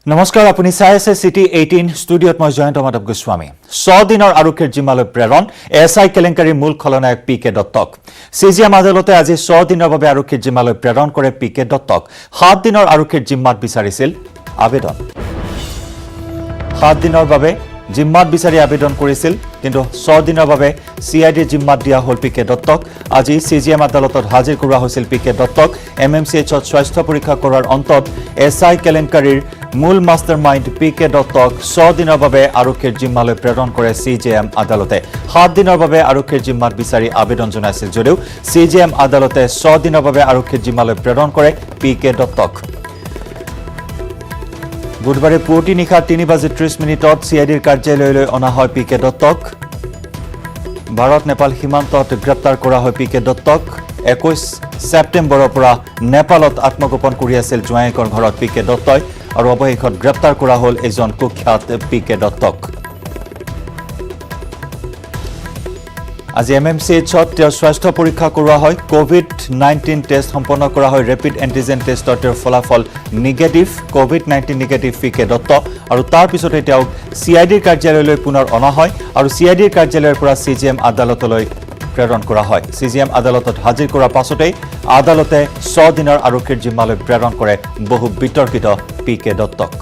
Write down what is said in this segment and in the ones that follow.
নমস্কাৰ আপুনি চাই আছে সিটি 18 ষ্টুডিঅত মই জয়ন্ত মাধৱ গোস্বামী 100 দিনৰ আৰক্ষীৰ জিম্মালৈ প্ৰেৰণ এছআই কেলেংকাৰীৰ মূল খলনায়ক পিকে দত্তক সিজিএম আদালতে আজি 100 দিনৰ বাবে আৰক্ষীৰ জিম্মালৈ প্ৰেৰণ কৰে পিকে দত্তক 7 দিনৰ আৰক্ষীৰ জিম্মাত বিচাৰিছিল আবেদন 7 দিনৰ বাবে জিম্মাত বিচাৰি আবেদন কৰিছিল কিন্তু 100 দিনৰ বাবে সিআইডি জিম্মাত দিয়া হল পিকে দত্তক আজি সিজিএম আদালতত হাজিৰ কৰা হৈছিল পিকে দত্তক এমএমচিএইচত স্বাস্থ্য পৰীক্ষা কৰাৰ অন্তত এছআই কেলেংকাৰীৰ মূল মাষ্টাৰমাইণ্ড পিকে দত্তক 100 দিনৰ বাবে আৰক্ষীৰ জিম্মালৈ প্ৰেৰণ কৰে সিজিএম আদালতে 7 দিনৰ বাবে আৰক্ষীৰ জিম্মাত বিচাৰি আবেদন জনাইছিল যদিও সিজিএম আদালতে 100 দিনৰ বাবে আৰক্ষীৰ জিম্মালৈ প্ৰেৰণ কৰে পিকে দত্তক বুধবাৰে পুৱতি নিশা 3:30 সিআইডিৰ কাৰ্যালয়লৈ অনা হয় পিকে দত্তক ভাৰত নেপাল সীমান্তত গ্ৰেপ্তাৰ কৰা হয় পিকে দত্তক 21 ছেপ্টেম্বৰৰ পৰা নেপালত আত্মগোপন কৰি আছিল জোৱাইকৰ ঘৰত পিকে দত্তই আৰু অৱশেষত গ্ৰেপ্তাৰ কৰা হ'ল এজন কুখ্যাত পিকে দত্তক আজি এমএমচিএইচত তেওঁৰ স্বাস্থ্য পৰীক্ষা কৰোৱা হয় কোভিড-19 টেষ্ট সম্পন্ন কৰা হয় ৰেপিড এন্টিজেন টেষ্টৰ তেওঁৰ ফলাফল নিগেটিভ কোভিড-19 নিগেটিভ পিকে দত্ত আৰু তাৰ পিছতে তেওঁক সিআইডিৰ কাৰ্যালয়লৈ পুনৰ অনা হয় আৰু সিআইডিৰ কাৰ্যালয়ৰ পৰা সিজিএম আদালতলৈ প্ৰেৰণ কৰা হয় সিজিএম আদালতত হাজিৰ কৰাৰ পাছতেই আদালতে 100 দিনৰ আৰক্ষীৰ জিম্মালৈ প্ৰেৰণ কৰে বহু বিতৰ্কিত পিকে দত্তক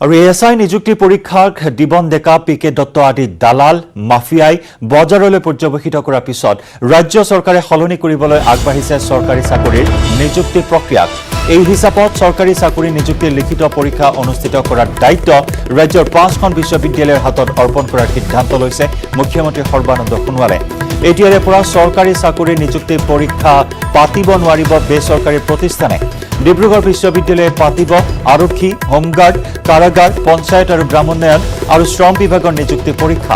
আৰু এছআই নিযুক্তি পৰীক্ষাক দিবন ডেকা পিকে দত্ত আদি দালাল মাফিয়াই বজাৰলৈ পৰ্যবেক্ষিত কৰাৰ পিছত ৰাজ্য চৰকাৰে সলনি কৰিবলৈ আগবাঢ়িছে চৰকাৰী চাকৰিৰ নিযুক্তি প্ৰক্ৰিয়াক এই হিচাপত চৰকাৰী চাকৰি নিযুক্তিৰ লিখিত পৰীক্ষা অনুষ্ঠিত কৰাৰ দায়িত্ব ৰাজ্যৰ 5খন বিশ্ববিদ্যালয়ৰ হাতত অৰ্পণ কৰাৰ সিদ্ধান্ত লৈছে মুখ্যমন্ত্ৰী সৰ্বানন্দ সোণোৱালে এতিয়াৰে পৰা চৰকাৰী চাকৰি নিযুক্তি পৰীক্ষা পাতিব নোৱাৰিব বেচৰকাৰী প্ৰতিষ্ঠানে ডিব্ৰুগড় বিশ্ববিদ্যালয়ে পাতিব আৰক্ষী হোমগাৰ্ড কাৰাগাৰ পঞ্চায়ত আৰু গ্ৰামোন্নয়ন আৰু শ্ৰম বিভাগৰ নিযুক্তি পৰীক্ষা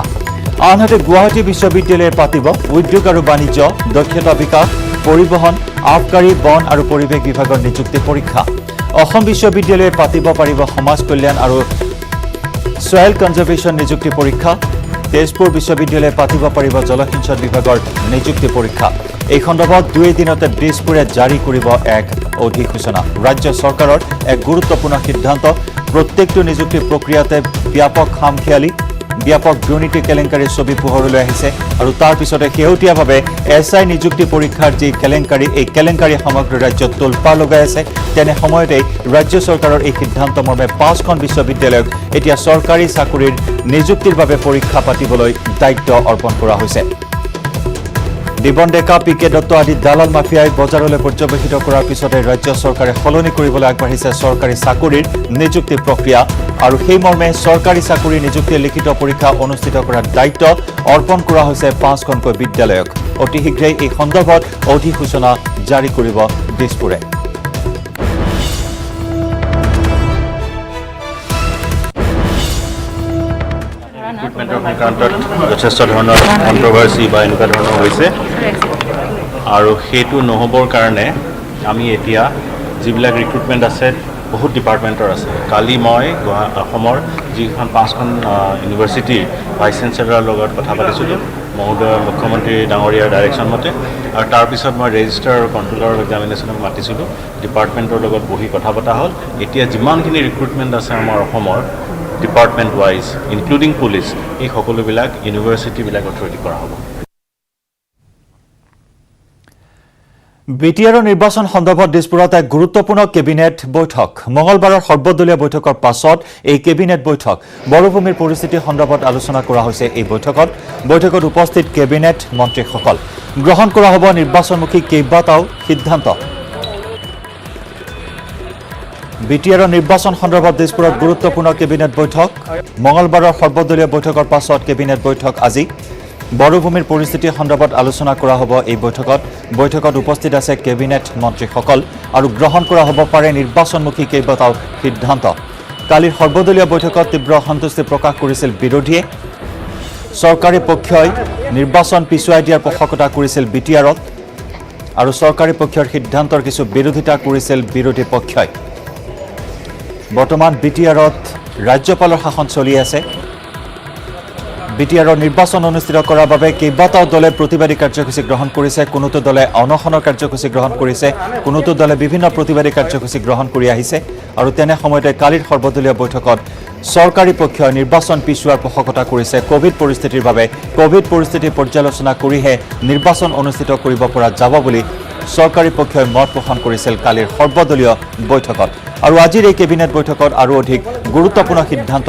আনহাতে গুৱাহাটী বিশ্ববিদ্যালয়ে পাতিব উদ্যোগ আৰু বাণিজ্য দক্ষতা বিকাশ পৰিবহণ আবকাৰী বন আৰু পৰিৱেশ বিভাগৰ নিযুক্তি পৰীক্ষা অসম বিশ্ববিদ্যালয়ে পাতিব পাৰিব সমাজ কল্যাণ আৰু সয়েল কনজাৰ্ভেশ্যন নিযুক্তি পৰীক্ষা তেজপুৰ বিশ্ববিদ্যালয়ে পাতিব পাৰিব জলসিঞ্চন বিভাগৰ নিযুক্তি পৰীক্ষা এই সন্দৰ্ভত 2 দিনতে দিছপুৰে জাৰি কৰিব এক অধিসূচনা ৰাজ্য চৰকাৰৰ এক গুৰুত্বপূৰ্ণ সিদ্ধান্ত প্ৰত্যেকটো নিযুক্তি প্ৰক্ৰিয়াতে ব্যাপক দুৰ্নীতি কেলেংকাৰীৰ ছবি পোহৰলৈ আহিছে আৰু তাৰ পিছতে শেহতীয়াভাৱে এছআই নিযুক্তি পৰীক্ষাৰ যি কেলেংকাৰী এই কেলেংকাৰী সমগ্ৰ ৰাজ্যত তোলপা লগাই আছে তেনে সময়তে ৰাজ্য চৰকাৰৰ এই সিদ্ধান্ত মৰ্মে 5খন বিশ্ববিদ্যালয়ক এতিয়া চৰকাৰী চাকৰিৰ নিযুক্তিৰ বাবে পৰীক্ষা পাতিবলৈ দায়িত্ব অৰ্পণ কৰা হৈছে দিবন ডেকা পিকে দত্ত আদি দালাল মাফিয়াই বজাৰলৈ পৰ্যবেক্ষিত কৰাৰ পিছতে ৰাজ্য চৰকাৰে সলনি কৰিবলৈ আগবাঢ়িছে চৰকাৰী চাকৰিৰ নিযুক্তি প্ৰক্ৰিয়া আৰু সেই মৰ্মে চৰকাৰী চাকৰি নিযুক্তিৰ লিখিত পৰীক্ষা অনুষ্ঠিত কৰাৰ দায়িত্ব অৰ্পণ কৰা হৈছে 5খনকৈ বিদ্যালয়ক অতি শীঘ্ৰেই এই সন্দৰ্ভত অধিসূচনা জাৰি কৰিব দিছপুৰে যথেষ্ট ধৰণৰ কণ্ট্ৰভাৰ্চি বা এনেকুৱা ধৰণৰ হৈছে আৰু সেইটো নহ'বৰ কাৰণে আমি এতিয়া যিবিলাক ৰিক্ৰুটমেণ্ট আছে বহুত ডিপাৰ্টমেণ্টৰ আছে কালি মই অসমৰ যিখন 5খন ইউনিভাৰ্চিটিৰ ভাইচ চেঞ্চেলাৰৰ লগত কথা পাতিছিলোঁ মহোদয় মুখ্যমন্ত্ৰী ডাঙৰীয়াৰ ডাইৰেকশ্যন মতে আৰু তাৰপিছত মই ৰেজিষ্টাৰ আৰু কণ্ট্ৰলাৰ এক্সামিনেশ্যনক মাতিছিলোঁ ডিপাৰ্টমেণ্টৰ লগত বহি কথা পতা হ'ল এতিয়া যিমানখিনি ৰিক্ৰুটমেণ্ট আছে আমাৰ অসমৰ ডিপাৰ্টমেণ্ট ৱাইজ ইনক্লুডিং পুলিচ এই সকলোবিলাক ইউনিভাৰ্চিটিবিলাকত থ্ৰুদি কৰা হ'ব বিটিআৰৰ নিৰ্বাচন সন্দৰ্ভত দিছপুৰত এক গুৰুত্বপূৰ্ণ কেবিনেট বৈঠক মঙলবাৰৰ সৰ্বদলীয় বৈঠকৰ পাছত এই কেবিনেট বৈঠক বৰভূমিৰ পৰিস্থিতি সন্দৰ্ভত আলোচনা কৰা হৈছে এই বৈঠকত উপস্থিত কেবিনেট মন্ত্ৰীসকল গ্ৰহণ কৰা হ'ব নিৰ্বাচনমুখী কেইবাটাও সিদ্ধান্ত বিটিআৰৰ নিৰ্বাচন সন্দৰ্ভত দিছপুৰত গুৰুত্বপূৰ্ণ কেবিনেট বৈঠক মঙলবাৰৰ সৰ্বদলীয় বৈঠকৰ পাছত কেবিনেট বৈঠক আজি বৰভূমিৰ পৰিস্থিতি সন্দৰ্ভত আলোচনা কৰা হ'ব এই বৈঠকত উপস্থিত আছে কেবিনেট মন্ত্ৰীসকল আৰু গ্ৰহণ কৰা হ'ব পাৰে নিৰ্বাচনমুখী কেইবাটাও সিদ্ধান্ত কালিৰ সৰ্বদলীয় বৈঠকত তীব্ৰ সন্তুষ্টি প্ৰকাশ কৰিছিল বিৰোধীয়ে চৰকাৰী পক্ষই নিৰ্বাচন পিছুৱাই দিয়াৰ পোষকতা কৰিছিল বিটিআৰত আৰু চৰকাৰী পক্ষৰ সিদ্ধান্তৰ কিছু বিৰোধিতা কৰিছিল বিৰোধী পক্ষই বৰ্তমান বিটিআৰত ৰাজ্যপালৰ শাসন চলি আছে বিটিআৰৰ নিৰ্বাচন অনুষ্ঠিত কৰাৰ বাবে কেইবাটাও দলে প্ৰতিবাদী কাৰ্যসূচী গ্ৰহণ কৰিছে কোনোটো দলে অনশনৰ কাৰ্যসূচী গ্ৰহণ কৰিছে কোনোটো দলে বিভিন্ন প্ৰতিবাদী কাৰ্যসূচী গ্ৰহণ কৰি আহিছে আৰু তেনে সময়তে কালিৰ সৰ্বদলীয় বৈঠকত চৰকাৰী পক্ষই নিৰ্বাচন পিছুৱাৰ পোষকতা কৰিছে কোভিড পৰিস্থিতিৰ বাবে কোভিড পৰিস্থিতি পৰ্যালোচনা কৰিহে নিৰ্বাচন অনুষ্ঠিত কৰিব পৰা যাব বুলি চৰকাৰী পক্ষই মত পোষণ কৰিছিল কালিৰ সৰ্বদলীয় বৈঠকত আৰু আজিৰ এই কেবিনেট বৈঠকত আৰু অধিক গুৰুত্বপূৰ্ণ সিদ্ধান্ত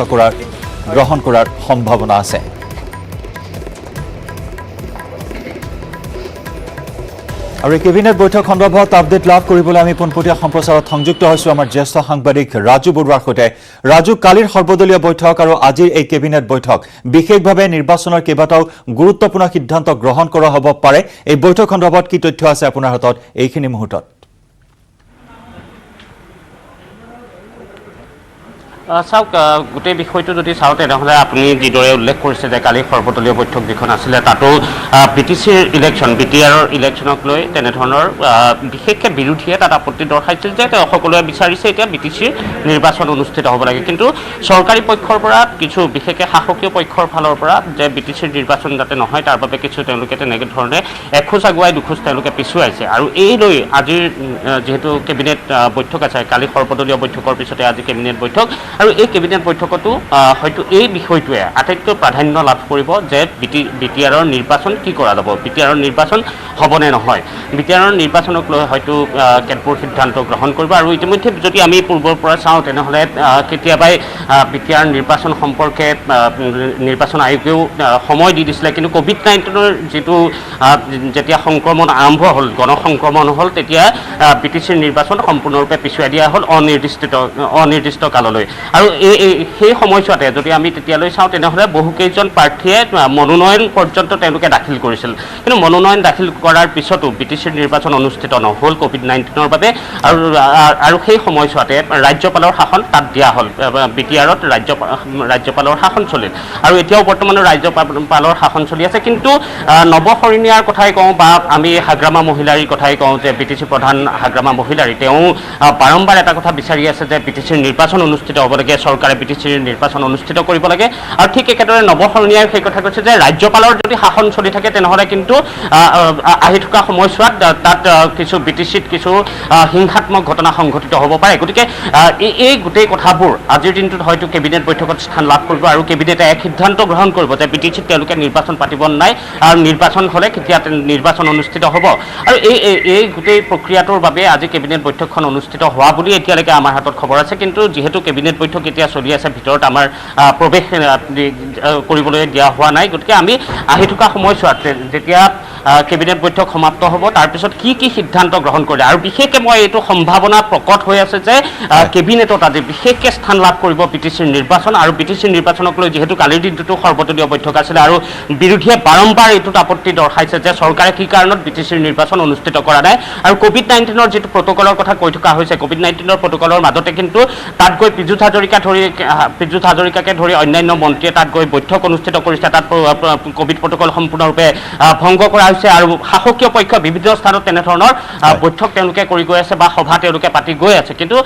গ্ৰহণ কৰাৰ সম্ভাৱনা আছে আৰু এই কেবিনেট বৈঠক সন্দৰ্ভত আপডেট লাভ কৰিবলৈ আমি পোনপটীয়া সম্প্ৰচাৰত সংযুক্ত হৈছোঁ আমাৰ জ্যেষ্ঠ সাংবাদিক ৰাজু বৰুৱাৰ সৈতে ৰাজু কালিৰ সৰ্বদলীয় বৈঠক আৰু আজিৰ এই কেবিনেট বৈঠক বিশেষভাৱে নিৰ্বাচনৰ কেইবাটাও গুৰুত্বপূৰ্ণ সিদ্ধান্ত গ্ৰহণ কৰা হ'ব পাৰে এই বৈঠক সন্দৰ্ভত কি তথ্য আছে আপোনাৰ হাতত এইখিনি মুহূৰ্তত চাওক গোটেই বিষয়টো যদি চাওঁ তেনেহ'লে আপুনি যিদৰে উল্লেখ কৰিছে যে কালি সৰ্বদলীয় বৈঠক যিখন আছিলে তাতো BTCৰ ইলেকশ্যন BTRৰ ইলেকশ্যনক লৈ তেনেধৰণৰ বিশেষকৈ বিৰোধীয়ে তাত আপত্তি দৰ্শাইছিল যে তেওঁ সকলোৱে বিচাৰিছে এতিয়া BTCৰ নিৰ্বাচন অনুষ্ঠিত হ'ব লাগে কিন্তু চৰকাৰী পক্ষৰ পৰা কিছু বিশেষকৈ শাসকীয় পক্ষৰ ফালৰ পৰা যে BTCৰ নিৰ্বাচন যাতে নহয় তাৰ বাবে কিছু তেওঁলোকে তেনেকৈ ধৰণে এখোজ আগুৱাই দুখোজ তেওঁলোকে পিছুৱাইছে আৰু এই লৈ আজিৰ যিহেতু কেবিনেট বৈঠক আছে কালি সৰ্বদলীয় বৈঠকৰ পিছতে আজি কেবিনেট বৈঠক আৰু এই কেবিনেট বৈঠকতো হয়তো এই বিষয়টোৱে আটাইতকৈ প্ৰাধান্য লাভ কৰিব যে BTRৰ নিৰ্বাচন কি কৰা যাব BTRৰ নিৰ্বাচন হ'বনে নহয় BTRৰ নিৰ্বাচনক লৈ হয়তো কেতবোৰ সিদ্ধান্ত গ্ৰহণ কৰিব আৰু ইতিমধ্যে যদি আমি পূৰ্বৰ পৰা চাওঁ তেনেহ'লে কেতিয়াবাই BTR নিৰ্বাচন সম্পৰ্কে নিৰ্বাচন আয়োগেও সময় দি দিছিলে কিন্তু কোভিড-19ৰ যিটো যেতিয়া সংক্ৰমণ আৰম্ভ হ'ল গণসংক্ৰমণ হ'ল তেতিয়া BTCৰ নিৰ্বাচন সম্পূৰ্ণৰূপে পিছুৱাই দিয়া হ'ল অনিৰ্দিষ্ট কাললৈ আৰু সেই সময়ছোৱাতে যদি আমি তেতিয়ালৈ চাওঁ তেনেহ'লে বহুকেইজন প্ৰাৰ্থীয়ে মনোনয়ন পৰ্যন্ত তেওঁলোকে দাখিল কৰিছিল কিন্তু মনোনয়ন দাখিল কৰাৰ পিছতো BTCৰ নিৰ্বাচন অনুষ্ঠিত নহ'ল কোভিড-19ৰ বাবে আৰু সেই সময়ছোৱাতে ৰাজ্যপালৰ শাসন তাত দিয়া হ'ল BTRত ৰাজ্যপালৰ শাসন চলিল আৰু এতিয়াও বৰ্তমানৰ ৰাজ্যপালৰ শাসন চলি আছে কিন্তু নৱশৰণীয়াৰ কথাই কওঁ বা আমি হাগ্ৰামা মহিলাৰীৰ কথাই কওঁ যে BTC প্ৰধান হাগ্ৰামা মহিলাৰী তেওঁ বাৰম্বাৰ এটা কথা বিচাৰি আছে যে BTCৰ নিৰ্বাচন অনুষ্ঠিত হ'ব লাগে চৰকাৰে BTCৰ নিৰ্বাচন অনুষ্ঠিত কৰিব লাগে আৰু ঠিক একেদৰে নৱশৰণীয়াই সেই কথা কৈছে যে ৰাজ্যপালৰ যদি শাসন চলি থাকে তেনেহ'লে কিন্তু আহি থকা সময়ছোৱাত তাত কিছু BTCত কিছু হিংসাত্মক ঘটনা সংঘটিত হ'ব পাৰে গতিকে এই গোটেই কথাবোৰ আজিৰ দিনটোত হয়তো কেবিনেট বৈঠকত স্থান লাভ কৰিব আৰু কেবিনেটে এক সিদ্ধান্ত গ্ৰহণ কৰিব যে BTCত তেওঁলোকে নিৰ্বাচন পাতিব নাই আৰু নিৰ্বাচন হ'লে কেতিয়া নিৰ্বাচন অনুষ্ঠিত হ'ব আৰু এই গোটেই প্ৰক্ৰিয়াটোৰ বাবে আজি কেবিনেট বৈঠকখন অনুষ্ঠিত হোৱা বুলি এতিয়ালৈকে আমাৰ হাতত খবৰ আছে কিন্তু যিহেতু কেবিনেট বৈঠক এতিয়া চলি আছে ভিতৰত আমাৰ প্ৰৱেশ কৰিবলৈ দিয়া হোৱা নাই গতিকে আমি আহি থকা সময়ছোৱাত যেতিয়া কেবিনেট বৈঠক সমাপ্ত হ'ব তাৰপিছত কি সিদ্ধান্ত গ্ৰহণ কৰিলে আৰু বিশেষকৈ মই এইটো সম্ভাৱনা প্ৰকট হৈ আছে যে কেবিনেটত আজি বিশেষকৈ স্থান লাভ কৰিব BTCৰ নিৰ্বাচন আৰু BTCৰ নিৰ্বাচনক লৈ যিহেতু কালিৰ দিনটোতো সৰ্বদলীয় বৈঠক আছিলে আৰু বিৰোধীয়ে বাৰম্বাৰ এইটোত আপত্তি দৰ্শাইছে যে চৰকাৰে কি কাৰণত BTCৰ নিৰ্বাচন অনুষ্ঠিত কৰা নাই আৰু কোভিড-19ৰ যিটো প্ৰট'কলৰ কথা কৈ থকা হৈছে কোভিড-19ৰ প্ৰট'কলৰ মাজতে কিন্তু তাত গৈ পীযুষ হাজৰিকাকে ধৰি অন্যান্য মন্ত্ৰীয়ে তাত গৈ বৈঠক অনুষ্ঠিত কৰিছে তাত কোভিড প্ৰট'কল সম্পূৰ্ণৰূপে ভংগ কৰা হৈছে আৰু শাসকীয় পক্ষ বিভিন্ন স্থানত তেনেধৰণৰ বৈঠক তেওঁলোকে কৰি গৈ আছে বা সভা তেওঁলোকে পাতি গৈ আছে কিন্তু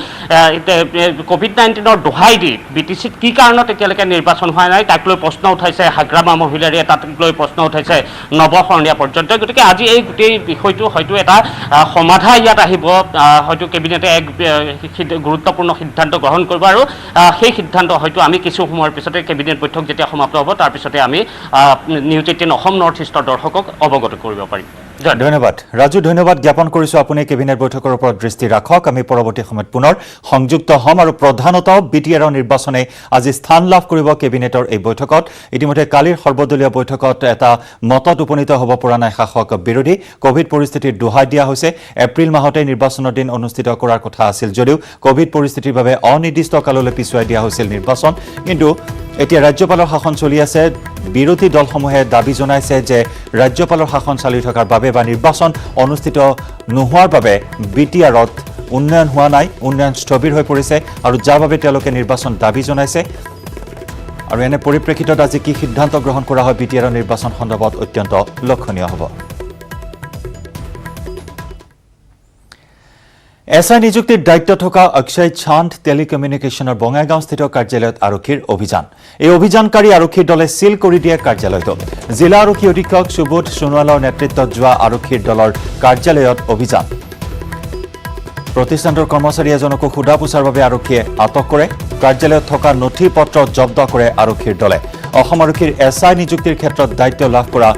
কোভিড-19ৰ দোহাই দি BTCত কি কাৰণত এতিয়ালৈকে নিৰ্বাচন হোৱা নাই তাক লৈ প্ৰশ্ন উঠাইছে হাগ্ৰামা মহিলাৰীয়ে তাক লৈ প্ৰশ্ন উঠাইছে নৱশৰণীয়া পৰ্যন্ত গতিকে আজি এই গোটেই বিষয়টো হয়তো এটা সমাধা ইয়াত আহিব হয়তো কেবিনেটে এক গুৰুত্বপূৰ্ণ সিদ্ধান্ত গ্ৰহণ কৰিব আৰু সেই সিদ্ধান্ত হয়তো আমি কিছু সময়ৰ পিছতে কেবিনেট বৈঠক যেতিয়া সমাপ্ত হ'ব তাৰপিছতে আমি নিউজ 18 অসম নৰ্থ ইষ্টৰ দৰ্শকক অৱগত কৰিব পাৰিম ধন্যবাদ ৰাজু ধন্যবাদ জ্ঞাপন কৰিছোঁ আপুনি কেবিনেট বৈঠকৰ ওপৰত দৃষ্টি ৰাখক আমি পৰৱৰ্তী সময়ত পুনৰ সংযুক্ত হ'ম আৰু প্ৰধানতঃ BTRৰ নিৰ্বাচনে আজি স্থান লাভ কৰিব কেবিনেটৰ এই বৈঠকত ইতিমধ্যে কালিৰ সৰ্বদলীয় বৈঠকত এটা মতত উপনীত হ'ব পৰা নাই শাসক বিৰোধী কোভিড পৰিস্থিতিৰ দোহাই দিয়া হৈছে এপ্ৰিল মাহতে নিৰ্বাচনৰ দিন অনুষ্ঠিত কৰাৰ কথা আছিল যদিও কোভিড পৰিস্থিতিৰ বাবে অনিৰ্দিষ্ট কাললৈ পিছুৱাই দিয়া হৈছিল নিৰ্বাচন কিন্তু এতিয়া ৰাজ্যপালৰ শাসন চলি আছে বিৰোধী দলসমূহে দাবী জনাইছে যে ৰাজ্যপালৰ শাসন চলি থকাৰ বাবে বা নিৰ্বাচন অনুষ্ঠিত নোহোৱাৰ বাবে BTRত উন্নয়ন হোৱা নাই উন্নয়ন স্থবিৰ হৈ পৰিছে আৰু যাৰ বাবে তেওঁলোকে নিৰ্বাচন দাবী জনাইছে আৰু এনে পৰিপ্ৰেক্ষিতত আজি কি সিদ্ধান্ত গ্ৰহণ কৰা হয় BTRৰ নিৰ্বাচন সন্দৰ্ভত অত্যন্ত লক্ষণীয় হ'ব এছআই নিযুক্তিৰ দায়িত্ব থকা অক্ষয় চান্দ টেলিকমিউনিকেশ্যনৰ বঙাইগাঁওস্থিত কাৰ্যালয়ত আৰক্ষীৰ অভিযান। এই অভিযানকাৰী আৰক্ষীৰ দলে চিল কৰি দিয়ে কাৰ্যালয়টো। জিলা আৰক্ষী অধীক্ষক সুবোধ সোণোৱালৰ নেতৃত্বত যোৱা আৰক্ষীৰ দলৰ কাৰ্যালয়ত অভিযান। প্ৰতিষ্ঠানটোৰ কৰ্মচাৰী এজনকো সোধা পোছাৰ বাবে আৰক্ষীয়ে আটক কৰে। কাৰ্যালয়ত থকা নথি পত্ৰ জব্দ কৰে আৰক্ষীৰ দলে। অসম আৰক্ষীৰ এছআই নিযুক্তিৰ ক্ষেত্ৰত দায়িত্ব লাভ কৰা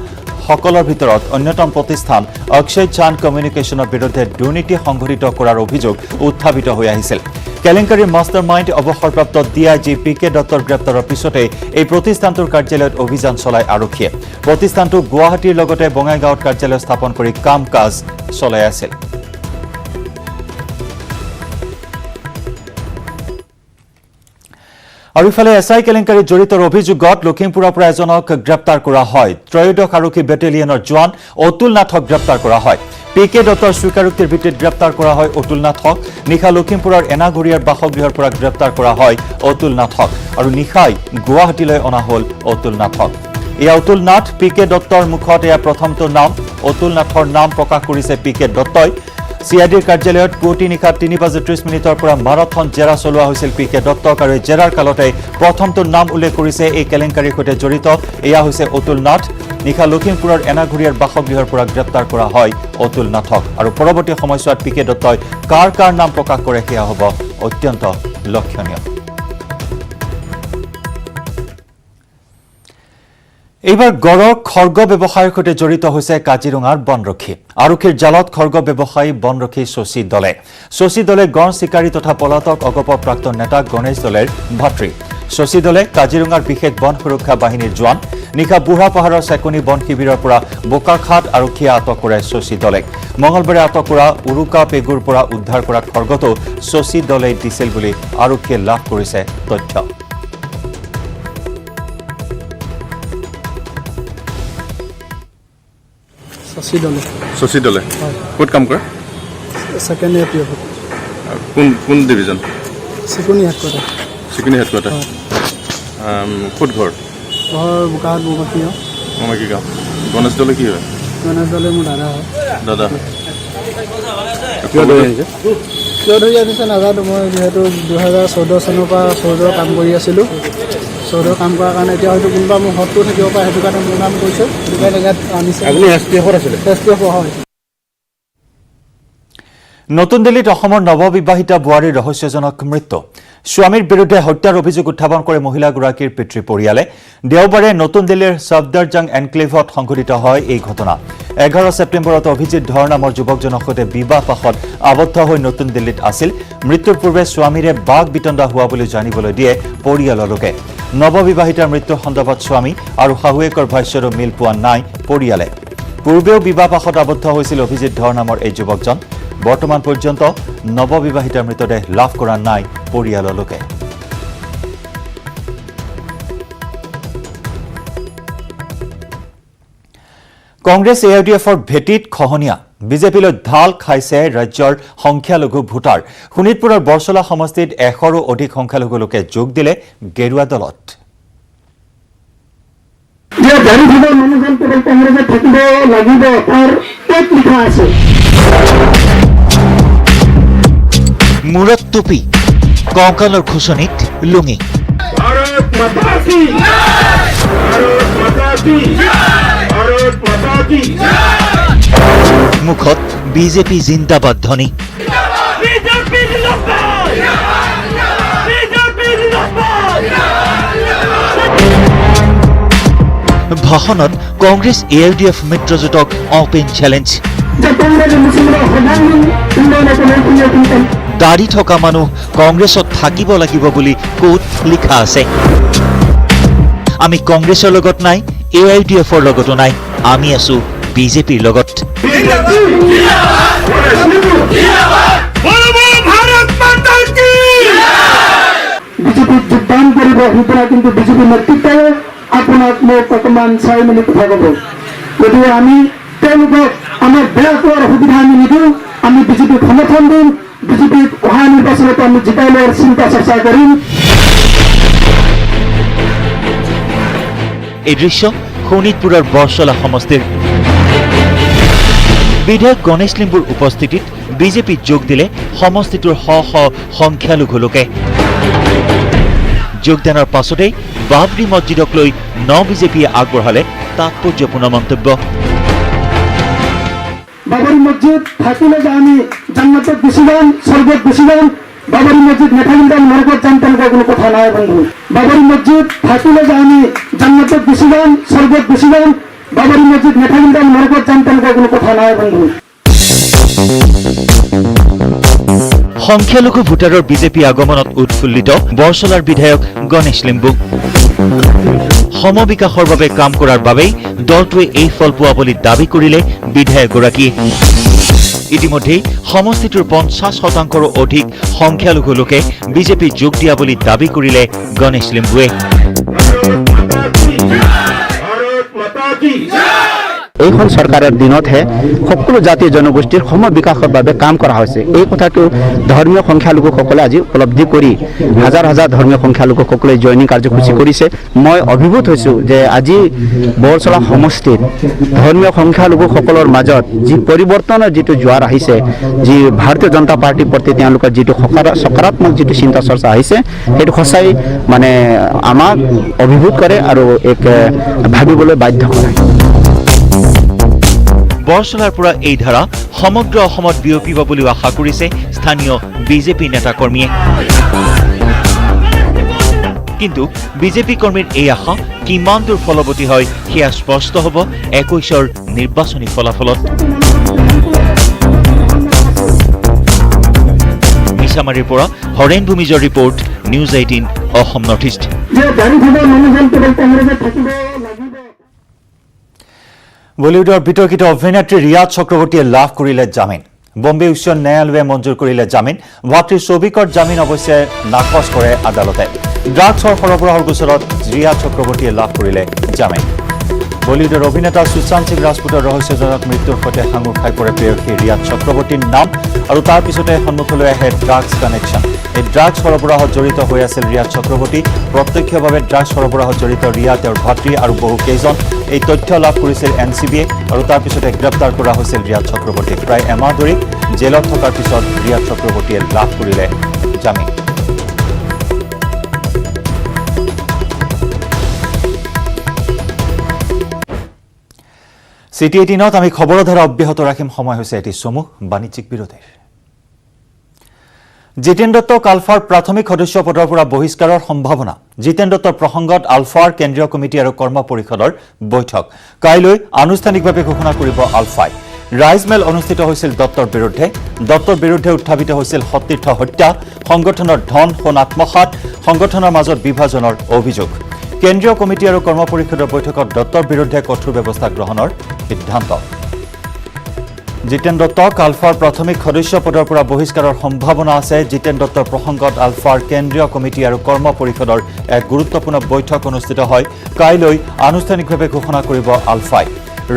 সকলৰ ভিতৰত অন্যতম প্ৰতিষ্ঠান অক্ষয় চান্দ কমিউনিকেশ্যনৰ বিৰুদ্ধে দুৰ্নীতি সংঘটিত কৰাৰ অভিযোগ উত্থাপিত হৈ আহিছিল। কেলেংকাৰীৰ মাষ্টাৰ মাইণ্ড অৱসৰপ্ৰাপ্ত ডিআইজি পি.কে. দত্তৰ গ্ৰেপ্তাৰৰ পিছতে এই প্ৰতিষ্ঠানটোৰ কাৰ্যালয়ত অভিযান চলায় আৰক্ষীয়ে। প্ৰতিষ্ঠানটো গুৱাহাটীৰ লগতে বঙাইগাঁৱত কাৰ্যালয় স্থাপন কৰি কাম কাজ চলাই আছিল। আৰু ইফালে এছআই কেলেংকাৰীত জড়িতৰ অভিযোগত লখিমপুৰৰ পৰা এজনক গ্ৰেপ্তাৰ কৰা হয়। ত্ৰয়োদশ আৰক্ষী বেটেলিয়নৰ জোৱান অতুল নাথক গ্ৰেপ্তাৰ কৰা হয়। পি.কে. দত্তৰ স্বীকাৰোক্তিৰ ভিত্তিত গ্ৰেপ্তাৰ কৰা হয় অতুল নাথক। নিশা লখিমপুৰৰ এনাঘৰীয়াৰ বাসগৃহৰ পৰা গ্ৰেপ্তাৰ কৰা হয় অতুল নাথক আৰু নিশাই গুৱাহাটীলৈ অনা হ'ল অতুল নাথক। এয়া অতুল নাথ। পি.কে. দত্তৰ মুখত এয়া প্ৰথমটো নাম। অতুল নাথৰ নাম প্ৰকাশ কৰিছে পি.কে. দত্তই। চিআইডিৰ কাৰ্যালয়ত পুৱতি নিশা 3:30 পৰা মাৰাথন জেৰা চলোৱা হৈছিল পি.কে. দত্তক আৰু এই জেৰাৰ কালতে প্ৰথমটো নাম উল্লেখ কৰিছে এই কেলেংকাৰীৰ সৈতে জড়িত। এয়া হৈছে অতুল নাথ। নিশা লখিমপুৰৰ এনাঘৰীয়াৰ বাসগৃহৰ পৰা গ্ৰেপ্তাৰ কৰা হয় অতুল নাথক আৰু পৰৱৰ্তী সময়ছোৱাত পি.কে. দত্তই কাৰ নাম প্ৰকাশ কৰে সেয়া হ'ব অত্যন্ত লক্ষণীয়। এইবাৰ গড়ৰ খৰ্গ ব্যৱসায়ৰ সৈতে জড়িত হৈছে কাজিৰঙাৰ বনৰক্ষী। আৰক্ষীৰ জালত খৰ্গ ব্যৱসায়ী বনৰক্ষী শশী দলে গড় চিকাৰী তথা পলাতক অগপৰ প্ৰাক্তন নেতা গণেশ দলেৰ ভাতৃ। শশী দলে কাজিৰঙাৰ বিশেষ বন সুৰক্ষা বাহিনীৰ জোৱান। নিশা বুঢ়া পাহাৰৰ চেকনি বন শিবিৰৰ পৰা বোকাখাট আৰক্ষীয়ে আটক কৰে শশী দলেক। মঙলবাৰে আটক কৰা উৰুকা পেগুৰ পৰা উদ্ধাৰ কৰা খৰ্গটো শশী দলে দিছিল বুলি আৰক্ষীয়ে লাভ কৰিছে তথ্য। শশী দলে ক'ত কাম কৰে? সেকেন্ড ইয়াৰ পিএফ কোন ডিভিজন? চিকুনি হেডকোয়াৰ্টাৰ ক'ত ঘৰ? বোকাহাট বোমাকি মামাকি গাঁও। গণেশ দলে কি হয়? গণেশ দলে মোৰ দাদা হয়। দাদা কিয় ধৰি আনিছে নাজানো। মই যিহেতু 2014 চনৰ পৰা চৌধৰ কাম কৰি আছিলোঁ। চৌধৰ কাম কৰাৰ কাৰণে এতিয়া হয়তো কোনোবা মোৰ হতটো থাকিব পাৰে, সেইটো কাৰণে মোৰ নাম কৰিছে। সেইটো কাৰণে ইয়াত আনিছে। আপুনি STF-ত আছিলে? STF হয়। নতুন দিল্লীত অসমৰ নৱবিবাহিতা বোৱাৰীৰ ৰহস্যজনক মৃত্যু। স্বামীৰ বিৰুদ্ধে হত্যাৰ অভিযোগ উত্থাপন কৰে মহিলাগৰাকীৰ পিতৃ পৰিয়ালে। দেওবাৰে নতুন দিল্লীৰ ছফদৰজং এনক্লেভত সংঘটিত হয় এই ঘটনা। 11 ছেপ্টেম্বৰত অভিজিৎ ধৰ নামৰ যুৱকজনৰ সৈতে বিবাহ পাশত আবদ্ধ হৈ নতুন দিল্লীত আছিল। মৃত্যুৰ পূৰ্বে স্বামীৰে বাঘ বিতণ্ডা হোৱা বুলি জানিবলৈ দিয়ে পৰিয়ালৰ লোকে। নৱবিবাহিতাৰ মৃত্যুৰ সন্দৰ্ভত স্বামী আৰু শাহুৱেকৰ ভাষ্যৰো মিল পোৱা নাই পৰিয়ালে। পূৰ্বেও বিবাহ পাশত আবদ্ধ হৈছিল অভিজিৎ ধৰ নামৰ এই যুৱকজন। বৰ্তমান পৰ্যন্ত নৱবিবাহিতাৰ মৃতদেহ লাভ কৰা নাই পৰিয়ালৰ লোকে। কংগ্ৰেছ AIDFৰ ভেটিত খহনীয়া। বিজেপিলৈ ঢাল খাইছে ৰাজ্যৰ সংখ্যালঘু ভোটাৰ। শোণিতপুৰৰ বৰচলা সমষ্টিত 100ৰো অধিক সংখ্যালঘু লোকে যোগ দিলে গেৰুৱা দলত। মূৰত টুপি, কঁকালৰ খুচনিত লুঙি। মুখত বিজেপি জিন্দাবাদ ধ্বনি। ভাষণত কংগ্ৰেছ AIDF মিত্ৰজোঁটক অপেন চেলেঞ্জ। দাড়ি থকা মানুহ কংগ্ৰেছত থাকিব লাগিব বুলি ক'ত লিখা আছে? আমি কংগ্ৰেছৰ লগত নাই, AIDFৰ লগতো নাই, আমি আছো বিজেপিৰ লগত। বিজেপিত যোগদান কৰিব সুতরাং কিন্তু বিজেপি নেতৃত্বে আপোনাক মোক অকণমান চাই মেলি কথা ক'ব। গতিকে আমি তেওঁলোকক আমাৰ বেয়া কৰাৰ সুবিধা আমি নিদিওঁ। আমি বিজেপিক সমৰ্থন দিম। বিজেপিক অহা নিৰ্বাচনতো আমি জিকাই লোৱাৰ চিন্তা চৰ্চা কৰিম। এই দৃশ্য শোণিতপুৰৰ বৰচলা সমষ্টিৰ। বিধায়ক গণেশ লিম্বুৰ উপস্থিতিত বিজেপিত যোগ দিলে সমষ্টিটোৰ শ শ সংখ্যালঘু লোকে। যোগদানৰ পাছতেই বাবৰি মছজিদক লৈ বিজেপিয়ে আগবঢ়ালে তাৎপৰ্যপূৰ্ণ মন্তব্য। বাবৰি মসজিদ থাকিলে যে আমি জান্নাতে বেশি যান, স্বৰ্গত বেশি যান, বাবৰি মসজিদ নেথাকিলে নৰকত যান, তেনেকুৱা কোনো কথা নাই বন্ধু। বাবরি মসজিদ থাকিলে যে আমি জান্নাতে বেশি যান, স্বর্গত বেশি যান, বাবরি মসজিদ নেথাকিলে নরকত যান, তেনেকুৱা কোনো কথা নাই বন্ধু। সংখ্যালঘু ভোটাৰৰ বিজেপি আগমনত উৎফুল্লিত বৰছলাৰ বিধায়ক গণেশ লিম্বু। সমবিকাশৰ বাবে কাম কৰাৰ বাবেই দলটোৱে এই ফল পোৱা বুলি দাবী কৰিলে বিধায়কগৰাকীয়ে। ইতিমধ্যেই সমষ্টিটোৰ 50%ৰো অধিক সংখ্যালঘু লোকে বিজেপিত যোগ দিয়া বুলি দাবী কৰিলে গণেশ লিম্বুৱে। এইখন চৰকাৰৰ দিনতহে সকলো জাতি জনগোষ্ঠীৰ সম বিকাশৰ বাবে কাম কৰা হৈছে। এই কথাটো ধৰ্মীয় সংখ্যালঘুসকলে আজি উপলব্ধি কৰি হাজাৰ হাজাৰ ধৰ্মীয় সংখ্যালঘুসকলে জয়নিং কাৰ্যসূচী কৰিছে। মই অভিভূত হৈছোঁ যে আজি বৰছলা সমষ্টিত ধৰ্মীয় সংখ্যালঘুসকলৰ মাজত যি পৰিৱৰ্তনৰ যিটো জোৱাৰ আহিছে, যি ভাৰতীয় জনতা পাৰ্টীৰ প্ৰতি তেওঁলোকৰ যিটো সকাৰাত্মক যিটো চিন্তা চৰ্চা আহিছে, সেইটো সঁচাই মানে আমাক অভিভূত কৰে আৰু এক ভাবিবলৈ বাধ্য কৰে। বৰছলাৰ পৰা এই ধাৰা সমগ্ৰ অসমত বিয়পিব বুলিও আশা কৰিছে স্থানীয় বিজেপি নেতাকৰ্মীয়ে। কিন্তু বিজেপি কৰ্মীৰ এই আশা কিমান দূৰ ফলৱতী হয় সেয়া স্পষ্ট হ'ব 21ৰ নিৰ্বাচনী ফলাফলত। মিছামাৰীৰ পৰা হৰেণ ভূমিজৰ report, news 18 Assam North East. বলিউডৰ বিতৰ্কিত অভিনেত্ৰী ৰিয়া চক্ৰৱৰ্তীয়ে লাভ কৰিলে জামিন। বম্বে উচ্চ ন্যায়ালয়ে মঞ্জুৰ কৰিলে জামিন। ভাতৃ ছবিকৰ জামিন অৱশ্যে নাকচ কৰে আদালতে। ড্ৰাগছৰ সৰবৰাহৰ গোচৰত ৰিয়া চক্ৰৱৰ্তীয়ে লাভ কৰিলে জামিন। বলিউডৰ অভিনেতা সুশান্ত সিং ৰাজপুতৰ ৰহস্যজনক মৃত্যুৰ সৈতে সাঙুৰ খাই পৰে প্ৰেয়সী ৰিয়া চক্ৰৱৰ্তীৰ নাম আৰু তাৰ পিছতে সন্মুখলৈ আহে ড্ৰাগছ কানেকশ্যন। এই ড্ৰাগছ সৰবৰাহত জড়িত হৈ আছিল ৰিয়া চক্ৰৱৰ্তী। প্ৰত্যক্ষভাৱে ড্ৰাগছ সৰবৰাহত জড়িত ৰিয়া, তেওঁৰ ভাতৃ আৰু বহু কেইজন। এই তথ্য লাভ কৰিছিল NCBয়ে আৰু তাৰ পিছতে গ্ৰেপ্তাৰ কৰা হৈছিল ৰিয়া চক্ৰৱৰ্তীক। প্ৰায় এমাহ ধৰি জেলত থকাৰ পিছত ৰিয়া চক্ৰৱৰ্তীয়ে লাভ কৰিলে জামিন। চিটি 18ত আমি খবৰৰ ধাৰা অব্যাহত ৰাখিম। সময় হৈছে এটি চমু বাণিজ্যিক বিৰতিৰ। জিতেন দত্তক আলফাৰ প্ৰাথমিক সদস্য পদৰ পৰা বহিষ্কাৰৰ সম্ভাৱনা। জিতেন দত্তৰ প্ৰসংগত আলফাৰ কেন্দ্ৰীয় কমিটি আৰু কৰ্ম পৰিষদৰ বৈঠক। কাইলৈ আনুষ্ঠানিকভাৱে ঘোষণা কৰিব আলফাই। ৰাইজমেল অনুষ্ঠিত হৈছিল দত্তৰ বিৰুদ্ধে। দত্তৰ বিৰুদ্ধে উত্থাপিত হৈছিল সতীৰ্থ হত্যা, সংগঠনৰ ধন সোণ আত্মসাৎ, সংগঠনৰ মাজত বিভাজনৰ অভিযোগ। কেন্দ্ৰীয় কমিটি আৰু কৰ্ম পৰিষদৰ বৈঠকত দত্তৰ বিৰুদ্ধে কঠোৰ ব্যৱস্থা গ্ৰহণৰ সিদ্ধান্ত। জিতেন দত্তক আলফাৰ প্ৰাথমিক সদস্য পদৰ পৰা বহিষ্কাৰৰ সম্ভাৱনা আছে। জিতেন দত্তৰ প্ৰসংগত আলফাৰ কেন্দ্ৰীয় কমিটি আৰু কৰ্ম পৰিষদৰ এক গুৰুত্বপূৰ্ণ বৈঠক অনুষ্ঠিত হয়। কাইলৈ আনুষ্ঠানিকভাৱে ঘোষণা কৰিব আলফাই।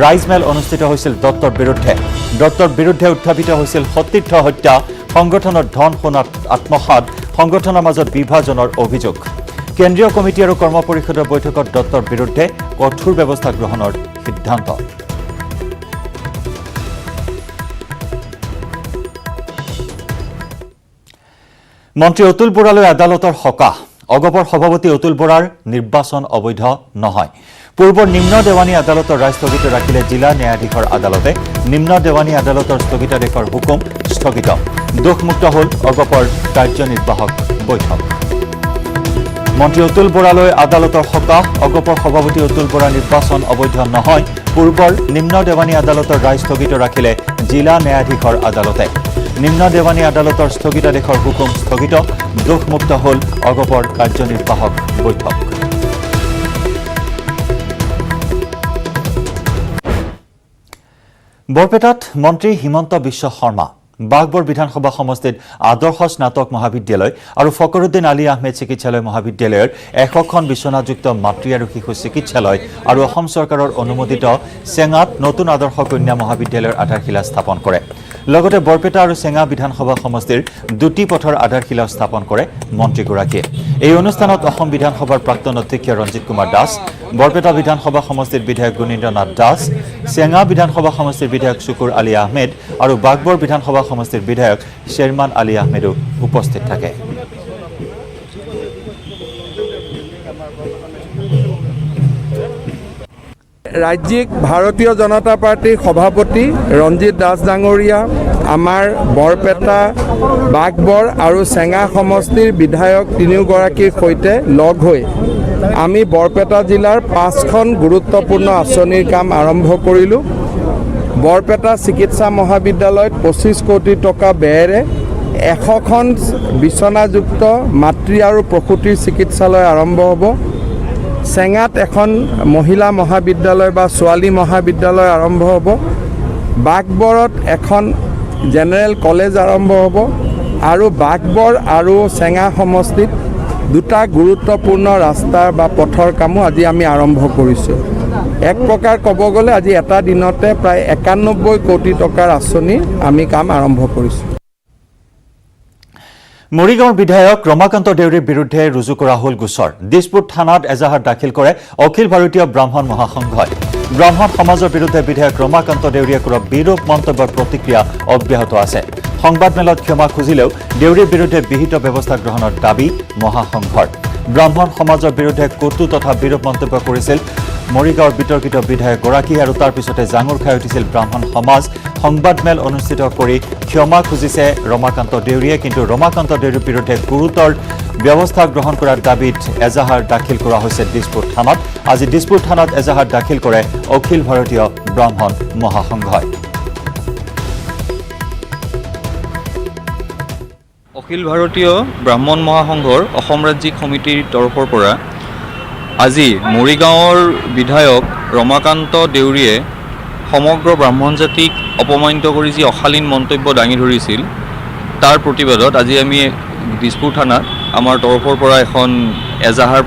ৰাইজমেল অনুষ্ঠিত হৈছিল দত্তৰ বিৰুদ্ধে। দত্তৰ বিৰুদ্ধে উত্থাপিত হৈছিল সতীৰ্থ হত্যা, সংগঠনৰ ধন সোণ আত্মসাৎ, সংগঠনৰ মাজত বিভাজনৰ অভিযোগ। কেন্দ্ৰীয় কমিটি আৰু কৰ্ম পৰিষদৰ বৈঠকত দত্তৰ বিৰুদ্ধে কঠোৰ ব্যৱস্থা গ্ৰহণৰ সিদ্ধান্ত। মন্ত্ৰী অতুল বৰালৈ আদালতৰ সকাহ। অগপৰ সভাপতি অতুল বৰাৰ নিৰ্বাচন অবৈধ নহয়। পূৰ্বৰ নিম্ন দেৱানী আদালতৰ ৰায় স্থগিত ৰাখিলে জিলা ন্যায়াধীশৰ আদালতে। নিম্ন দেৱানী আদালতৰ স্থগিতাদেশৰ হুকুম স্থগিত। দোষমুক্ত হ'ল অগপৰ কাৰ্যনিৰ্বাহক বৈঠক। মন্ত্ৰী অতুল বৰালৈ আদালতৰ সকাহ। অগপৰ সভাপতি অতুল বৰাৰ নিৰ্বাচন অবৈধ নহয়। পূৰ্বৰ নিম্ন দেৱানী আদালতৰ ৰায় স্থগিত ৰাখিলে জিলা ন্যায়াধীশৰ আদালতে। নিম্ন দেৱানী আদালতৰ স্থগিতাদেশৰ হুকুম স্থগিত। দোষমুক্ত হ'ল অগপৰ কাৰ্যনিৰ্বাহক বৈঠক। বৰপেটাত মন্ত্ৰী হিমন্ত বিশ্ব শৰ্মা, বাঘবৰ বিধানসভা সমষ্টিত আদৰ্শ স্নাতক মহাবিদ্যালয় আৰু ফকৰুদ্দিন আলী আহমেদ চিকিৎসালয় মহাবিদ্যালয়ৰ 100খন বিচনাযুক্ত মাতৃ আৰু শিশু চিকিৎসালয় আৰু অসম চৰকাৰৰ অনুমোদিত চেঙাত নতুন আদৰ্শ কন্যা মহাবিদ্যালয়ৰ আধাৰশিলা স্থাপন কৰে। লগতে বৰপেটা আৰু চেঙা বিধানসভা সমষ্টিৰ দুটি পথৰ আধাৰশিলা স্থাপন কৰে মন্ত্ৰীগৰাকীয়ে। এই অনুষ্ঠানত অসম বিধানসভাৰ প্ৰাক্তন অধ্যক্ষ ৰঞ্জিত কুমাৰ দাস, বৰপেটা বিধানসভা সমষ্টিৰ বিধায়ক গুণীন্দ্ৰ নাথ দাস, চেঙা বিধানসভা সমষ্টিৰ বিধায়ক শুকুৰ আলী আহমেদ আৰু বাগবৰ বিধানসভা সমষ্টিৰ বিধায়ক শ্বেৰমান আলী আহমেদো উপস্থিত থাকে। ৰাজ্যিক ভাৰতীয় জনতা পাৰ্টিৰ সভাপতি ৰঞ্জিত দাস ডাঙৰীয়া, আমাৰ বৰপেটা, বাগবৰ আৰু চেঙা সমষ্টিৰ বিধায়ক তিনিওগৰাকীৰ সৈতে লগ হৈ আমি বৰপেটা জিলাৰ 5খন গুৰুত্বপূৰ্ণ আঁচনিৰ কাম আৰম্ভ কৰিলোঁ। বৰপেটা চিকিৎসা মহাবিদ্যালয়ত 25 কোটি টকা ব্যয়েৰে 100খন বিচনাযুক্ত মাতৃ আৰু প্ৰসূতিৰ চিকিৎসালয় আৰম্ভ হ'ব। চেঙাত এখন মহিলা মহাবিদ্যালয় বা ছোৱালী মহাবিদ্যালয় আৰম্ভ হ'ব। বাগবৰত এখন জেনেৰেল কলেজ আৰম্ভ হ'ব আৰু বাগবৰ আৰু চেঙা সমষ্টিত 2টা গুৰুত্বপূৰ্ণ ৰাস্তাৰ বা পথৰ কামো আজি আমি আৰম্ভ কৰিছোঁ। এক প্ৰকাৰ ক'ব গ'লে আজি এটা দিনতে প্ৰায় 91 কোটি টকাৰ আঁচনি আমি কাম আৰম্ভ কৰিছোঁ। মৰিগাঁৱৰ বিধায়ক ৰমাকান্ত দেউৰীৰ বিৰুদ্ধে ৰুজু কৰা হ'ল গোচৰ। দিছপুৰ থানাত এজাহাৰ দাখিল কৰে অখিল ভাৰতীয় ব্ৰাহ্মণ মহাসংঘই। ব্ৰাহ্মণ সমাজৰ বিৰুদ্ধে বিধায়ক ৰমাকান্ত দেউৰীয়ে কৰা বিৰূপ মন্তব্যৰ প্ৰতিক্ৰিয়া অব্যাহত আছে। সংবাদমেলত ক্ষমা খুজিলেও দেউৰীৰ বিৰুদ্ধে বিহিত ব্যৱস্থা গ্ৰহণৰ দাবী মহাসংঘৰ। ব্ৰাহ্মণ সমাজৰ বিৰুদ্ধে কটু তথা বিৰূপ মন্তব্য কৰিছিল মৰিগাঁৱৰ বিতৰ্কিত বিধায়কগৰাকী আৰু তাৰ পিছতে জাঙুৰ খাই উঠিছিল ব্ৰাহ্মণ সমাজ। সংবাদমেল অনুষ্ঠিত কৰি ক্ষমা খুজিছে ৰমাকান্ত দেউৰীয়ে, কিন্তু ৰমাকান্ত দেউৰীৰ বিৰুদ্ধে গুৰুতৰ ব্যৱস্থা গ্ৰহণ কৰাৰ দাবীত এজাহাৰ দাখিল কৰা হৈছে দিছপুৰ থানাত। আজি দিছপুৰ থানাত এজাহাৰ দাখিল কৰে অখিল ভাৰতীয় ব্ৰাহ্মণ মহাসংঘই। অখিল ভাৰতীয় ব্ৰাহ্মণ মহাসংঘৰ অসম ৰাজ্যিক সমিতিৰ তৰফৰ পৰা আজি মৰিগাঁৱৰ বিধায়ক ৰমাকান্ত দেউৰীয়ে সমগ্ৰ ব্ৰাহ্মণ জাতিক অপমানিত কৰি যি অশালীন মন্তব্য দাঙি ধৰিছিল, তাৰ প্ৰতিবাদত আজি আমি দিছপুৰ থানাত আমাৰ তৰফৰ পৰা এখন এজাহাৰ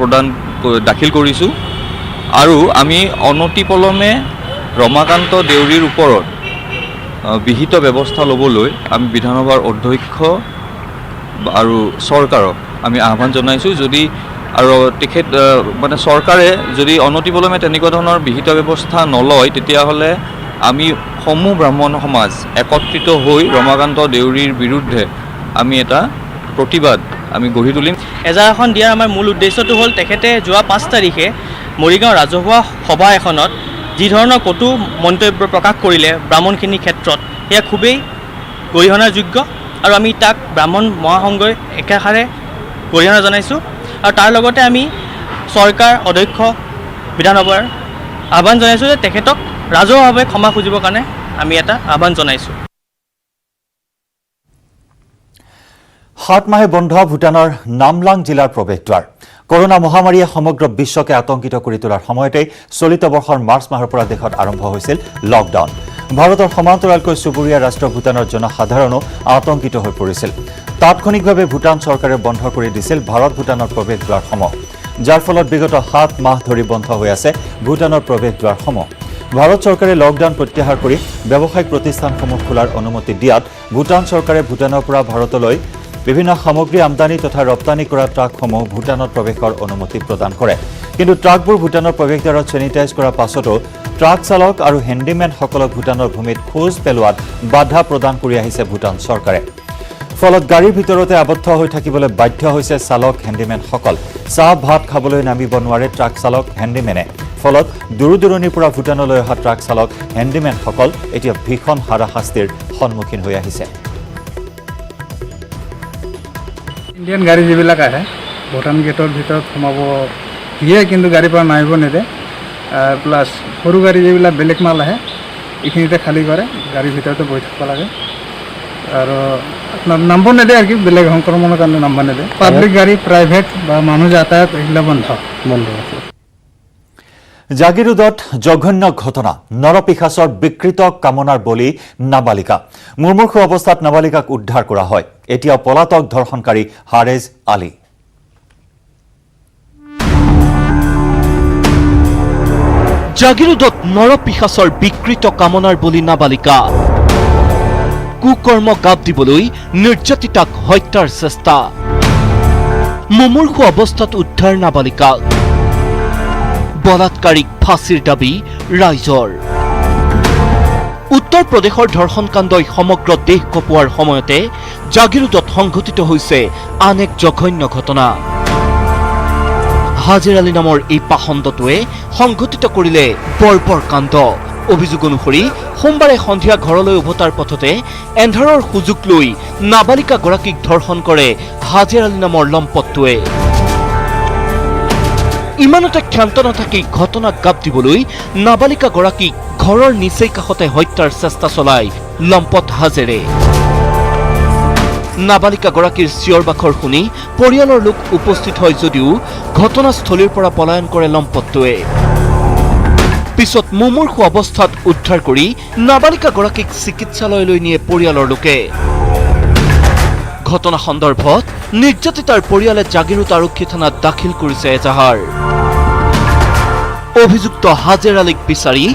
দাখিল কৰিছোঁ আৰু আমি অনতিপলমে ৰমাকান্ত দেউৰীৰ ওপৰত বিহিত ব্যৱস্থা ল'বলৈ আমি বিধানসভাৰ অধ্যক্ষ আৰু চৰকাৰক আমি আহ্বান জনাইছোঁ। যদি আৰু তেখেত মানে চৰকাৰে যদি অনতিপলমে তেনেকুৱা ধৰণৰ বিহিত ব্যৱস্থা নলয়, তেতিয়াহ'লে আমি সমূহ ব্ৰাহ্মণ সমাজ একত্ৰিত হৈ ৰমাকান্ত দেউৰীৰ বিৰুদ্ধে আমি এটা প্ৰতিবাদ আমি গঢ়ি তুলিম। এজাহাৰখন দিয়াৰ আমাৰ মূল উদ্দেশ্যটো হ'ল তেখেতে যোৱা 5 তাৰিখে মৰিগাঁও ৰাজহুৱা সভা এখনত যি ধৰণৰ কটু মন্তব্য প্ৰকাশ কৰিলে ব্ৰাহ্মণখিনিৰ ক্ষেত্ৰত, সেয়া খুবেই গৰিহণাযোগ্য আৰু আমি তাক ব্ৰাহ্মণ মহাসংঘই একাষাৰে গৰিহণা জনাইছোঁ। আৰু তাৰ লগতে আমি চৰকাৰ, অধ্যক্ষ, বিধানসভাৰ আহ্বান জনাইছোঁ যে তেখেতক ৰাজহুৱাভাৱে ক্ষমা খুজিবৰ কাৰণে আমি এটা আহ্বান জনাইছোঁ। 7 মাহে বন্ধ ভূটানৰ নামলাং জিলাৰ প্ৰৱেশদ্বাৰ। কৰোনা মহামাৰীয়ে সমগ্ৰ বিশ্বকে আতংকিত কৰি তোলাৰ সময়তে চলিত বৰ্ষৰ মাৰ্চ মাহৰ পৰা দেশত আৰম্ভ হৈছিল লকডাউন। ভাৰতৰ সমান্তৰালকৈ চুবুৰীয়া ৰাষ্ট্ৰ ভূটানৰ জনসাধাৰণো আতংকিত হৈ পৰিছিল। তাৎক্ষণিকভাৱে ভূটান চৰকাৰে বন্ধ কৰি দিছিল ভাৰত ভূটানৰ প্ৰৱেশদ্বাৰসমূহ, যাৰ ফলত বিগত 7 মাহ ধৰি বন্ধ হৈ আছে ভূটানৰ প্ৰৱেশদ্বাৰসমূহ। ভাৰত চৰকাৰে লকডাউন প্ৰত্যাহাৰ কৰি ব্যৱসায়িক প্ৰতিষ্ঠানসমূহ খোলাৰ অনুমতি দিয়াত ভূটান চৰকাৰে ভূটানৰ পৰা ভাৰতলৈ বিভিন্ন সামগ্ৰী আমদানি তথা ৰপ্তানি কৰা ট্ৰাকসমূহ ভূটানত প্ৰৱেশৰ অনুমতি প্ৰদান কৰে। কিন্তু ট্ৰাকবোৰ ভূটানৰ প্ৰৱেশদ্বাৰত চেনিটাইজ কৰাৰ পাছতো ট্ৰাক চালক আৰু হেণ্ডিমেনসকলক ভূটানৰ ভূমিত খোজ পেলোৱাত বাধা প্ৰদান কৰি আহিছে ভূটান চৰকাৰে। ফলত গাড়ীৰ ভিতৰতে আবদ্ধ হৈ থাকিবলৈ বাধ্য হৈছে চালক হেণ্ডিমেনসকল। চাহ ভাত খাবলৈ নামিব নোৱাৰে ট্ৰাক চালক হেণ্ডিমেনে। ফলত দূৰ-দূৰণিৰ পৰা ভূটানলৈ অহা ট্ৰাক চালক হেণ্ডিমেনসকল এতিয়া ভীষণ হাৰাশাস্তিৰ সন্মুখীন হৈ আহিছে। ইণ্ডিয়ান গাড়ী যিবিলাক আহে ভূটান গেটৰ ভিতৰত সোমাব দিয়ে, কিন্তু গাড়ীৰ পৰা নামিব নিদিয়ে। প্লাছ সৰু গাড়ী যিবিলাক বেলেগ মাল আহে এইখিনিতে খালী কৰে, গাড়ীৰ ভিতৰতে বহি থাকিব লাগে আৰু আপোনাৰ নাম্বৰ নিদিয়ে আৰু কি, বেলেগ সংক্ৰমণৰ কাৰণে নাম্বৰ নিদিয়ে। পাব্লিক গাড়ী, প্ৰাইভেট বা মানুহ যাতায়াত এইবিলাক বন্ধ আছে। জাগিৰোডত জঘন্য ঘটনা, নৰপিশাচৰ বিকৃত কামনাৰ বলি নাবালিকা। মুৰ্মুৰ্ষু অৱস্থাত নাবালিকাক উদ্ধাৰ কৰা হয়। এতিয়া পলাতক ধৰ্ষণকাৰী হাৰেজ আলী। জাগিৰোডত নৰপিশাচৰ বিকৃত কামনাৰ বলি নাবালিকা। কুকৰ্ম গাপ দিবলৈ নিৰ্যাতিতাক হত্যাৰ চেষ্টা। মুমূৰ্ষু অৱস্থাত উদ্ধাৰ নাবালিকাক। বলাৎকাৰীক ফাঁচীৰ দাবী ৰাইজৰ। উত্তৰ প্ৰদেশৰ ধৰ্ষণ কাণ্ডই সমগ্ৰ দেশ কঁপোৱাৰ সময়তে জাগিৰোডত সংঘটিত হৈছে আন এক জঘন্য ঘটনা। হাজিৰ আলী নামৰ এই পাষণ্ডটোৱে সংঘটিত কৰিলে বৰ্বৰ কাণ্ড। অভিযোগ অনুসৰি সোমবাৰে সন্ধিয়া ঘৰলৈ উভতাৰ পথতে এন্ধাৰৰ সুযোগ লৈ নাবালিকাগৰাকীক ধৰ্ষণ কৰে হাজিৰ আলী নামৰ লম্পটটোৱে। ইমানতে ক্ষান্ত নাথাকি ঘটনাক গাপ দিবলৈ নাবালিকাগৰাকীক ঘৰৰ নিচেই কাষতে হত্যাৰ চেষ্টা চলায় লম্পট হাজেৰে। নাবালিকাগৰাকীৰ চিঞৰ বাখৰ শুনি পৰিয়ালৰ লোক উপস্থিত হয় যদিও ঘটনাস্থলীৰ পৰা পলায়ন কৰে লম্পটটোৱে। পিছত মুমূৰ্ষু অৱস্থাত উদ্ধাৰ কৰি নাবালিকাগৰাকীক চিকিৎসালয়লৈ নিয়ে পৰিয়ালৰ লোকে। ঘটনা সন্দৰ্ভত নিৰ্যাতিতাৰ পৰিয়ালে জাগিৰোড আৰক্ষী থানাত দাখিল কৰিছে এজাহাৰ। অভিযুক্ত হাজেৰ আলীক বিচাৰি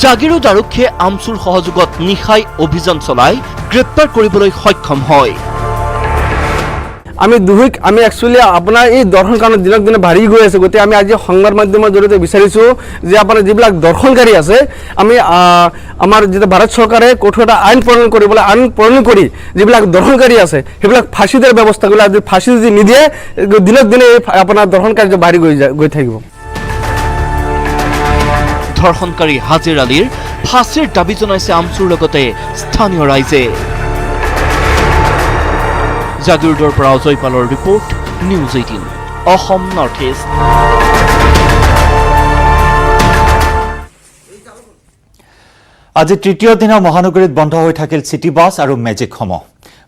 জাগিৰোড আৰক্ষীয়ে আমচুৰ সহযোগত নিশাই অভিযান চলাই গ্ৰেপ্তাৰ কৰিবলৈ সক্ষম হয়। আমি একচুৱেলি আপোনাৰ এই দৰ্শন কাণ্ডত দিনক দিনে বাঢ়ি গৈ আছে। গতিকে আমি আজি সংবাদ মাধ্যমৰ জৰিয়তে বিচাৰিছোঁ যে আপোনাৰ যিবিলাক দৰ্শনকাৰী আছে, আমি আমাৰ যেতিয়া ভাৰত চৰকাৰে কঠোৰ এটা আইন প্ৰণয়ন কৰি যিবিলাক দৰ্শনকাৰী আছে সেইবিলাক ফাঁচী দিয়াৰ ব্যৱস্থা কৰিলে, আজি ফাঁচী যদি নিদিয়ে দিনক দিনে আপোনাৰ দৰ্শন কাৰ্য বাঢ়ি গৈ থাকিব। ধৰ্ষণকাৰী হাজিৰ আলীৰ ফাঁচীৰ দাবী জনাইছে আমচুৰ লগতে স্থানীয় ৰাইজে। জাগিৰোডৰ পৰা অজয় পালৰ report, news 18 Assam North east. আজি তৃতীয় দিনা মহানগৰীত বন্ধ হৈ থাকিল চিটি বাছ আৰু মেজিকসমূহ।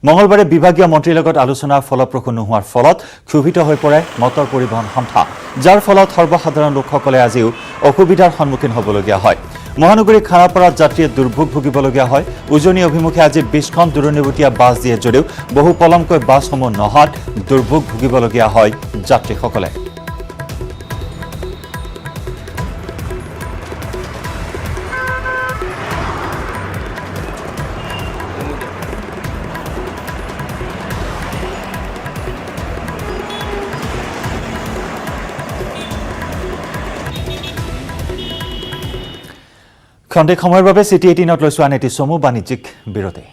মঙলবাৰে বিভাগীয় মন্ত্ৰীৰ লগত আলোচনা ফলপ্ৰসূ নোহোৱাৰ ফলত ক্ষোভিত হৈ পৰে মটৰ পৰিবহণ সন্থা, যাৰ ফলত সৰ্বসাধাৰণ লোকসকলে আজিও অসুবিধাৰ সন্মুখীন হ'বলগীয়া হয়। মহানগৰীৰ খানাপাৰাত যাত্ৰীয়ে দুৰ্ভোগ ভুগিবলগীয়া হয়। উজনি অভিমুখে আজি 20খন দূৰণিবতীয়া বাছ দিয়ে যদিও বহু পলমকৈ বাছসমূহ নহাত দুৰ্ভোগ ভুগিবলগীয়া হয় যাত্ৰীসকলে। খন্তেক সময়ৰ বাবে চিটি 18ত লৈছো আন এটি চমু বাণিজ্যিক বিৰতি।